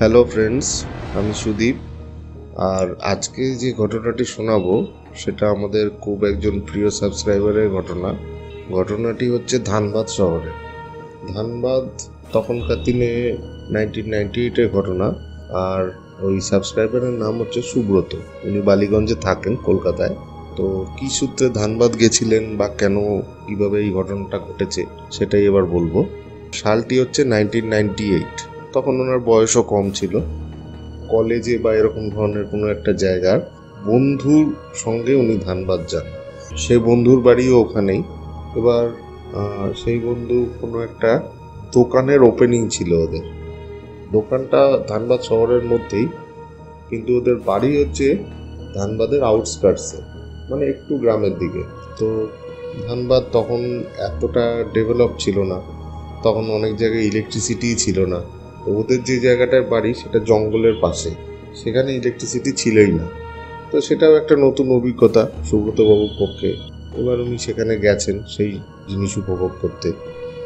Hello friends, আমি সুদীপ। আর আজকে যে ঘটনাটি শোনাবো সেটা আমাদের খুব একজন প্রিয় সাবস্ক্রাইবারের ঘটনাটি হচ্ছে ধানবাদ শহরে। ধানবাদ তখনকার দিনে 1998-এর ঘটনা। আর ওই সাবস্ক্রাইবারের নাম হচ্ছে সুব্রত। উনি বালিগঞ্জে থাকেন, কলকাতায়। তো কী সূত্রে ধানবাদ গেছিলেন বা কেন কীভাবে এই ঘটনাটা ঘটেছে সেটাই এবার বলবো। সালটি হচ্ছে 1998। তখন ওনার বয়সও কম ছিল। কলেজে বা এরকম ধরনের কোনো একটা জায়গার বন্ধুর সঙ্গে উনি ধানবাদ যান। সে বন্ধুর বাড়িও ওখানেই। এবার সেই বন্ধু কোনো একটা দোকানের ওপেনিং ছিল ওদের। দোকানটা ধানবাদ শহরের মধ্যেই, কিন্তু ওদের বাড়ি হচ্ছে ধানবাদের আউটস্কার্টসে, মানে একটু গ্রামের দিকে। তো ধানবাদ তখন এতটা ডেভেলপ ছিল না, তখন অনেক জায়গায় ইলেকট্রিসিটি ছিল না। তো ওদের যে জায়গাটার বাড়ি সেটা জঙ্গলের পাশে, সেখানে ইলেকট্রিসিটি ছিলই না। তো সেটাও একটা নতুন অভিজ্ঞতা সুব্রতবাবুর পক্ষে। এবার উনি সেখানে গেছেন সেই জিনিস উপভোগ করতে।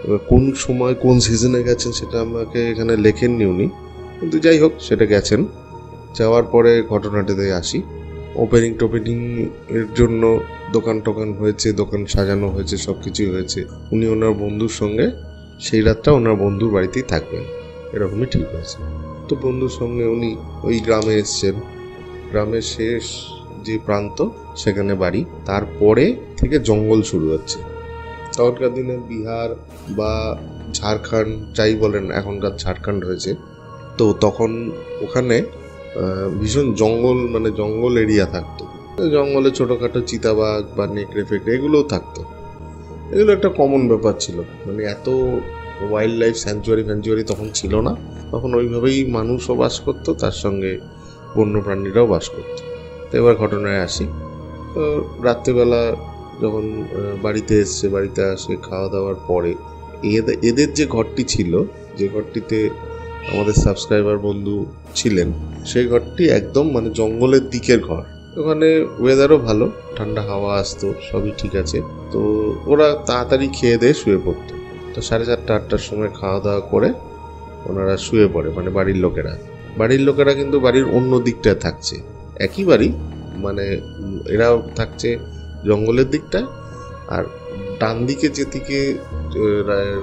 এবার কোন সময় কোন সিজনে গেছেন সেটা আমাকে এখানে লেখেননি উনি, কিন্তু যাই হোক সেটা গেছেন। যাওয়ার পরে ঘটনাটাতে আসি। ওপেনিং টোপেনিং এর জন্য দোকান টোকান হয়েছে, দোকান সাজানো হয়েছে, সব কিছুই হয়েছে। উনি ওনার বন্ধুর সঙ্গে সেই রাতটা ওনার বন্ধুর বাড়িতেই থাকবেন, এরকমই ঠিক হয়েছে। তো বন্ধুর সঙ্গে উনি ওই গ্রামে এসছেন। গ্রামের শেষ যে প্রান্ত সেখানে বাড়ি, তারপরে থেকে জঙ্গল শুরু হচ্ছে। তখনকার দিনে বিহার বা ঝাড়খণ্ড যাই বলেন, এখনকার ঝাড়খণ্ড হয়েছে। তো তখন ওখানে ভীষণ জঙ্গল, মানে জঙ্গল এরিয়া থাকতো। জঙ্গলে ছোটোখাটো চিতাবাঘ বা নেকড়ে ফেকড়ে এগুলোও থাকতো। এগুলো একটা কমন ব্যাপার ছিল। মানে এত ওয়াইল্ড লাইফ স্যাংচুয়ারি তখন ছিল না। তখন ওইভাবেই মানুষও বাস করতো, তার সঙ্গে বন্য প্রাণীরাও বাস করতো। তো এবার ঘটনায় আসি। তো রাত্রেবেলা যখন বাড়িতে আসে খাওয়া দাওয়ার পরে এদের যে ঘরটি ছিল, যে ঘরটিতে আমাদের সাবস্ক্রাইবার বন্ধু ছিলেন, সেই ঘরটি একদম মানে জঙ্গলের দিকের ঘর। ওখানে ওয়েদারও ভালো, ঠান্ডা হাওয়া আসতো, সবই ঠিক আছে। তো ওরা তাড়াতাড়ি খেয়ে দিয়ে শুয়ে পড়তো। তো 4:30-8টার সময় খাওয়া দাওয়া করে ওনারা শুয়ে পড়ে, মানে বাড়ির লোকেরা কিন্তু বাড়ির অন্য দিকটায় থাকছে। একই বাড়ি, মানে এরাও থাকছে জঙ্গলের দিকটায়, আর ডান দিকে যেদিকে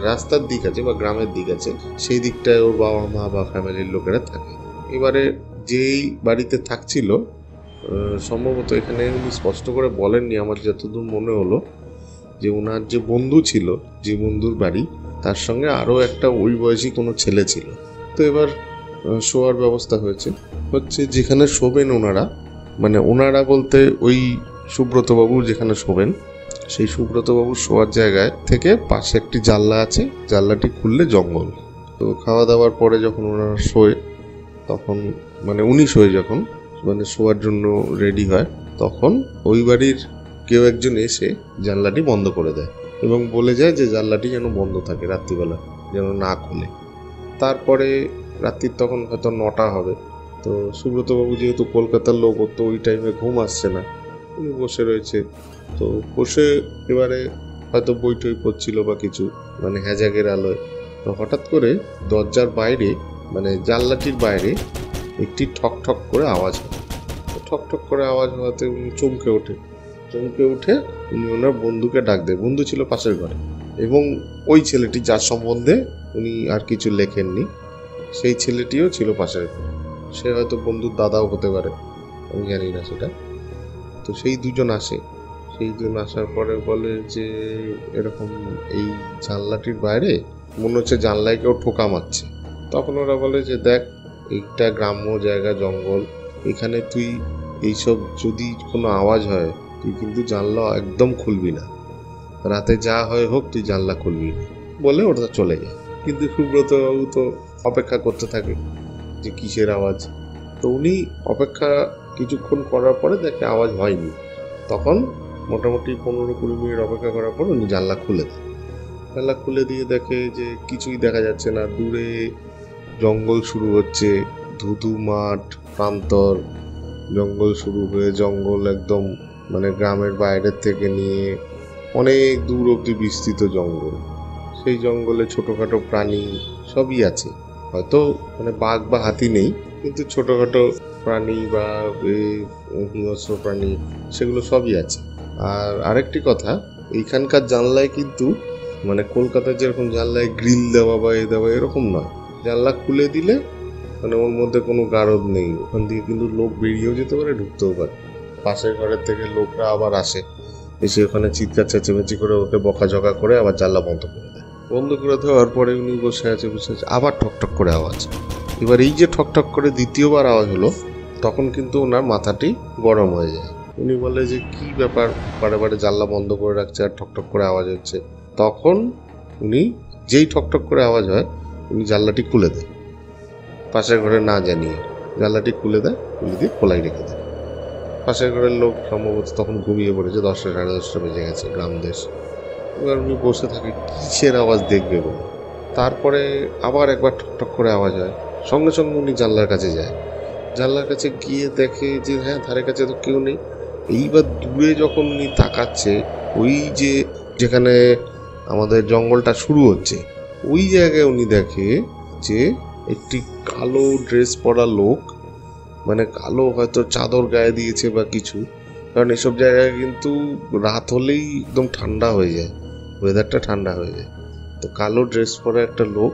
রাস্তার দিক আছে বা গ্রামের দিক আছে সেই দিকটায় ওর বাবা মা বা ফ্যামিলির লোকেরা থাকে। এবারে যেই বাড়িতে থাকছিল, সম্ভবত এখানে উনি স্পষ্ট করে বলেননি, আমার যতদূর মনে হলো যে ওনার যে বন্ধু ছিল, যে বন্ধুর বাড়ি, তার সঙ্গে আরও একটা ওই বয়সী কোনো ছেলে ছিল। তো এবার শোয়ার ব্যবস্থা হচ্ছে যেখানে শোবেন ওনারা, মানে ওনারা বলতে ওই সুব্রতবাবু যেখানে শোবেন, সেই সুব্রতবাবুর শোয়ার জায়গায় থেকে পাশে একটি জানলা আছে, জানলাটি খুললে জঙ্গল। তো খাওয়া দাওয়ার পরে যখন ওনারা শোয়, তখন মানে উনি শোয় যখন, মানে শোয়ার জন্য রেডি হয়, তখন ওই বাড়ির কেউ একজন এসে জানলাটি বন্ধ করে দেয় এবং বলে যায় যে জানলাটি যেন বন্ধ থাকে, রাত্রিবেলা যেন না খুলে। তারপরে রাত্রির তখন হয়তো 9টা হবে। তো সুব্রতবাবু যেহেতু কলকাতার লোক, তো ওই টাইমে ঘুম আসছে না, উনি বসে রয়েছে। তো বসে এবারে হয়তো বই টই পড়ছিল বা কিছু, মানে হ্যাজাগের আলোয়। তো হঠাৎ করে দরজার বাইরে, মানে জানলাটির বাইরে একটি ঠক ঠক করে আওয়াজ হয়। ঠক ঠক করে আওয়াজ হওয়াতে উনি চমকে উঠে উনি ওনার বন্ধুকে ডাক দেয়। বন্ধু ছিল পাশের ঘরে, এবং ওই ছেলেটি যার সম্বন্ধে উনি আর কিছু লেখেননি, সেই ছেলেটিও ছিল পাশের ঘরে। সে হয়তো বন্ধুর দাদাও হতে পারে, আমি জানি না সেটা। তো সেই দুজন আসার পরে বলে যে এরকম এই জানলাটির বাইরে মনে হচ্ছে জানলায় কেউ ঠোকা মারছে। তখন ওরা বলে যে দেখ, এইটা গ্রাম্য জায়গা, জঙ্গল, এখানে তুই এইসব যদি কোনো আওয়াজ হয় তুই কিন্তু জানলা একদম খুলবি না, রাতে যা হয় হোক তুই জানলা খুলবি না, বলে ওরা চলে যায়। কিন্তু সুব্রতবাবু তো অপেক্ষা করতে থাকে যে কিসের আওয়াজ। তো উনি অপেক্ষা কিছুক্ষণ করার পরে দেখে আওয়াজ হয়নি। তখন মোটামুটি 15-20 মিনিট অপেক্ষা করার পর উনি জানলা খুলে দিয়ে দেখে যে কিছুই দেখা যাচ্ছে না। দূরে জঙ্গল শুরু হচ্ছে, ধুধু মাঠ প্রান্তর, জঙ্গল শুরু হয়ে জঙ্গল একদম মানে গ্রামের বাইরের থেকে নিয়ে অনেক দূর অবধি বিস্তৃত জঙ্গল। সেই জঙ্গলে ছোটোখাটো প্রাণী সবই আছে, হয়তো মানে বাঘ বা হাতি নেই, কিন্তু ছোটোখাটো প্রাণী বা হিংস্র প্রাণী সেগুলো সবই আছে। আর আরেকটি কথা, এইখানকার জানলায় কিন্তু মানে কলকাতার যেরকম জানলায় গ্রিল দেওয়া বা দেওয়া এরকম নয়। জানলা খুলে দিলে মানে ওর মধ্যে কোনো গারদ নেই, ওখান দিয়ে কিন্তু লোক বেরিয়েও যেতে পারে, ঢুকতেও পারে। পাশের ঘরের থেকে লোকরা আবার আসে, এসে ওখানে চিৎকার চেঁচামেচি করে ওকে বকাঝকা করে আবার জানলা বন্ধ করে দেয়। বন্ধ করে দেওয়ার পরে উনি বসে আছে, আবার ঠকঠক করে আওয়াজ। এবার এই যে ঠকঠক করে দ্বিতীয়বার আওয়াজ হলো, তখন কিন্তু ওনার মাথাটি গরম হয়ে যায়। উনি বলে যে কি ব্যাপার, বারে বারে জানলা বন্ধ করে রাখছে আর ঠকঠক করে আওয়াজ হচ্ছে। তখন উনি যেই ঠকঠক করে আওয়াজ হয় উনি জানলাটি খুলে দেয়, পাশের ঘরে না জানিয়ে জানলাটি খুলে দেয়, খুলে দিয়ে খোলাই রেখে দেয়। পাশের ঘরের লোক সম্ভবত তখন ঘুমিয়ে পড়েছে, 10টা সাড়ে 10টা বেজে গেছে, গ্রাম দেশ। এবার উনি বসে থাকে কিসের আওয়াজ দেখবে বলে। তারপরে আবার একবার ঠকঠক করে আওয়াজ হয়, সঙ্গে সঙ্গে উনি জানলার কাছে যায়। জানলার কাছে গিয়ে দেখে যে হ্যাঁ, ধারে কাছে তো কেউ নেই। এইবার দূরে যখন উনি তাকাচ্ছে, ওই যে যেখানে আমাদের জঙ্গলটা শুরু হচ্ছে ওই জায়গায় উনি দেখে যে একটি কালো ড্রেস পরা লোক, মানে কালো হয়তো চাদর গায়ে দিয়েছে বা কিছু, কারণ এসব জায়গায় কিন্তু রাত হলেই একদম ঠান্ডা হয়ে যায়, ওয়েদারটা ঠান্ডা হয়ে যায়। তো কালো ড্রেস পরা একটা লোক,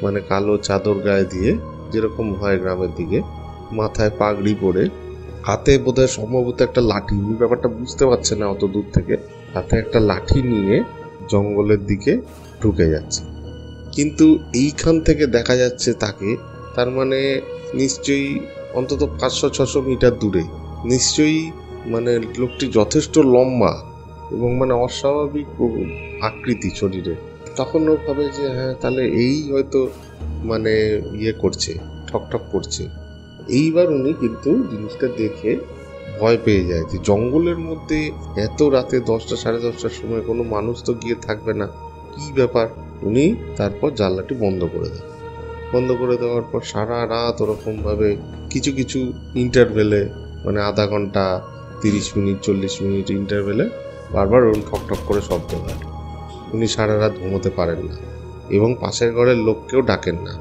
মানে কালো চাদর গায়ে দিয়ে যেরকম হয় গ্রামের দিকে, মাথায় পাগড়ি পরে, হাতে বোধহয় সম্ভবত একটা লাঠি, ব্যাপারটা বুঝতে পারছে না অত দূর থেকে, হাতে একটা লাঠি নিয়ে জঙ্গলের দিকে ঢুকে যাচ্ছে। কিন্তু এইখান থেকে দেখা যাচ্ছে তাকে, তার মানে নিশ্চয়ই অন্তত 500-600 মিটার দূরে, নিশ্চয়ই মানে লোকটি যথেষ্ট লম্বা এবং মানে অস্বাভাবিক আকৃতি শরীরে। তখন ও ভাবে যে হ্যাঁ, তাহলে এই হয়তো মানে করছে, ঠকঠক করছে। এইবার উনি কিন্তু জিনিসটা দেখে ভয় পেয়ে যায় যে জঙ্গলের মধ্যে এত রাতে 10টা সাড়ে 10টার সময় কোনো মানুষ তো গিয়ে থাকবে না, কি ব্যাপার। উনি তারপর জানলাটি বন্ধ করে দেন। বন্ধ করে দেওয়ার পর সারা রাত ওরকমভাবে কিছু কিছু ইন্টারভেলে, মানে আধা ঘন্টা, 30 মিনিট, 40 মিনিট ইন্টারভেলে বারবার ওরকম ঠকঠক করে শব্দ হয়। উনি সারা রাত ঘুমোতে পারেন না এবং পাশের ঘরের লোককেও ডাকেন না।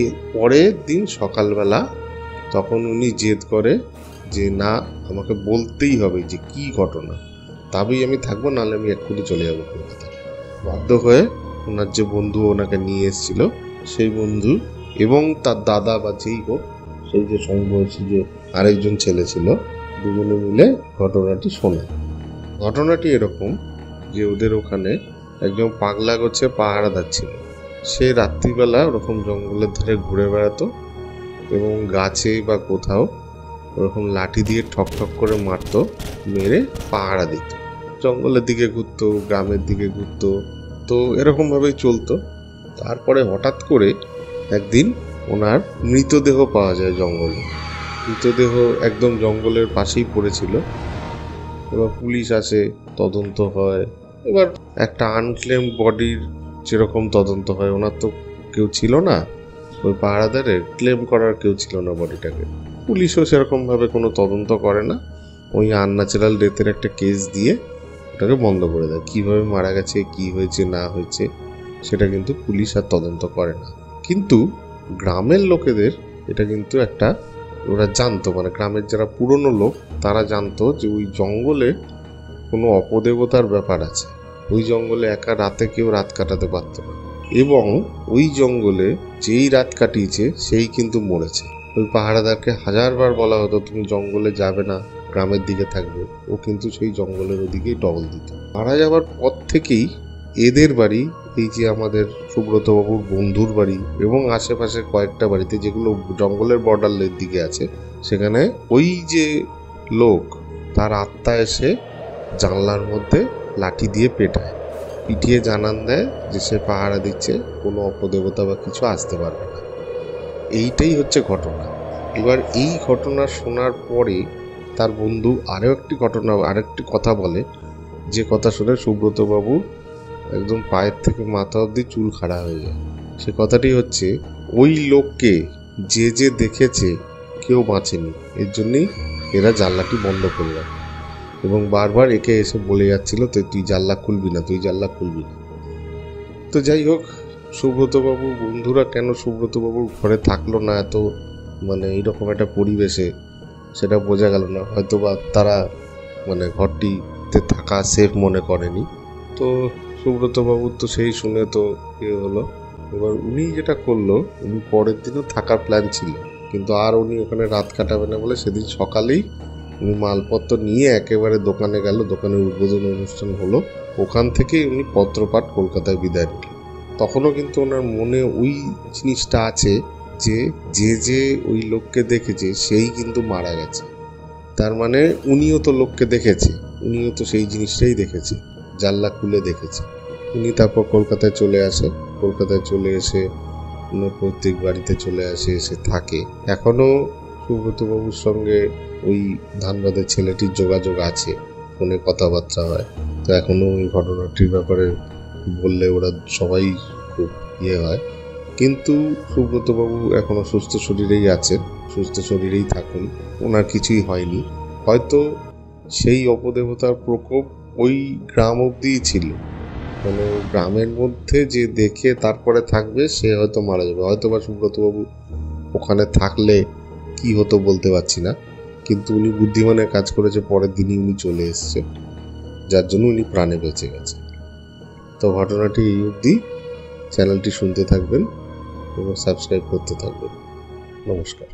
এর পরের দিন সকালবেলা তখন উনি জেদ করে যে না, আমাকে বলতেই হবে যে কি ঘটনা, তবেই আমি থাকবো, নাহলে আমি এক্ষুনি চলে যাবো কলকাতা। বাধ্য হয়ে ওনার যে বন্ধু ওনাকে নিয়ে এসেছিল, সেই বন্ধু এবং তার দাদা বা যেই হোক, সেই যে সমবয়সী যে আরেকজন ছেলে ছিল, দুজনে মিলে ঘটনাটি শোনায়। ঘটনাটি এরকম যে ওদের ওখানে একজন পাগলা গোছে পাহারাদার ছিল। সে রাত্রিবেলা ওরকম জঙ্গলের ধারে ঘুরে বেড়াতো এবং গাছে বা কোথাও ওরকম লাঠি দিয়ে ঠক ঠক করে মারতো, মেরে পাহারা দিত। জঙ্গলের দিকে ঘুরতো, গ্রামের দিকে ঘুরতো, তো এরকমভাবেই চলতো। তারপরে হঠাৎ করে একদিন ওনার মৃতদেহ পাওয়া যায় জঙ্গলে। মৃতদেহ একদম জঙ্গলের পাশেই পড়েছিল। এবার পুলিশ আসে, তদন্ত হয়। এবার একটা আনক্লেম বডির যেরকম তদন্ত হয়, ওনার তো কেউ ছিল না, ওই পাহারাদারের ক্লেম করার কেউ ছিল না বডিটাকে। পুলিশও সেরকমভাবে কোনো তদন্ত করে না, ওই আনন্যাচারাল ডেথের একটা কেস দিয়ে ওটাকে বন্ধ করে দেয়। কীভাবে মারা গেছে, কি হয়েছে না হয়েছে সেটা কিন্তু পুলিশ আর তদন্ত করে না। কিন্তু গ্রামের লোকেদের এটা কিন্তু একটা, ওরা জানতো, মানে গ্রামের যারা পুরনো লোক তারা জানতো যে ওই জঙ্গলে কোনো অপদেবতার ব্যাপার আছে। ওই জঙ্গলে একা রাতে কেউ রাত কাটাতে পারতো না, এবং ওই জঙ্গলে যেই রাত কাটিয়েছে সেই কিন্তু মরেছে। ওই পাহারাদারকে 1000বার বলা হতো তুমি জঙ্গলে যাবে না, গ্রামের দিকে থাকবে, ও কিন্তু সেই জঙ্গলের ওদিকেই টহল দিত। মারা যাওয়ার পর থেকেই এদের বাড়ি, এই যে আমাদের সুব্রতবাবুর বন্ধুর বাড়ি এবং আশেপাশে কয়েকটা বাড়িতে যেগুলো জঙ্গলের বর্ডারের দিকে আছে, সেখানে ওই যে লোক তার আত্মা এসে জানলার মধ্যে লাঠি দিয়ে পিটিয়ে জানান দেয় যে সে পাহারা দিচ্ছে, কোনো অপদেবতা বা কিছু আসতে পারবে না। এইটাই হচ্ছে ঘটনা। এবার এই ঘটনা শোনার পরে তার বন্ধু আরেকটি কথা বলে, যে কথা শুনে সুব্রতবাবু একদম পায়ের থেকে মাথা অবধি চুল খাড়া হয়ে যায়। সে কথাটি হচ্ছে, ওই লোককে যে যে দেখেছে কেউ বাঁচেনি, এর জন্যই এরা জানলাটি বন্ধ করে রাখে এবং বারবার একে এসে বলে যাচ্ছিল তুই জানলা খুলবি না, তুই জানলা খুলবি না। তো যাই হোক, সুব্রতবাবু বন্ধুরা কেন সুব্রতবাবুর ঘরে থাকলো না এত এইরকম একটা পরিবেশে, সেটা বোঝা গেল না। হয়তো বা তারা ঘরটিতে থাকা সেফ মনে করেনি। তো সুব্রতবাবুর তো সেই শুনে তো হলো। এবার উনি যেটা করলো, উনি পরের দিনও থাকার প্ল্যান ছিল, কিন্তু আর উনি ওখানে রাত কাটাবে না বলে সেদিন সকালেই উনি মালপত্র নিয়ে একেবারে দোকানে গেল। দোকানের উদ্বোধন অনুষ্ঠান হলো, ওখান থেকেই উনি পত্রপাঠ কলকাতায় বিদায় নিলেন। তখনও কিন্তু ওনার মনে ওই জিনিসটা আছে যে যে যে ওই লোককে দেখেছে সেই কিন্তু মারা গেছে। তার মানে উনিও তো লোককে দেখেছে, উনিও তো সেই জিনিসটাই দেখেছে, জানলা খুলে দেখেছে। উনি তারপর কলকাতায় চলে আসে। কলকাতায় চলে এসে প্রত্যেক বাড়িতে চলে আসে, এসে থাকে। এখনও সুব্রতবাবুর সঙ্গে ওই ধানবাদের ছেলেটির যোগাযোগ আছে, ফোনে কথাবার্তা হয়। তো এখনও ওই ঘটনাটির ব্যাপারে বললে ওরা সবাই খুব হয়। কিন্তু সুব্রতবাবু এখনও সুস্থ শরীরেই আছেন, সুস্থ শরীরেই থাকুন, ওনার কিছুই হয়নি। হয়তো সেই অপদেবতার প্রকোপ ওই গ্রাম অবধিই ছিল, গ্রামের মধ্যে যে দেখে তারপরে থাকবে সে হয়তো মারা যাবে। হয়তো বা সুব্রতবাবু ওখানে থাকলে কি হতো বলতে পারছি না, কিন্তু উনি বুদ্ধিমানের কাজ করেছে, পরের দিনই উনি চলে এসছে, যার জন্য উনি প্রাণে বেঁচে গেছে। তো ঘটনাটি এই অবধি। চ্যানেলটি শুনতে থাকবেন এবং সাবস্ক্রাইব করতে থাকবেন। নমস্কার।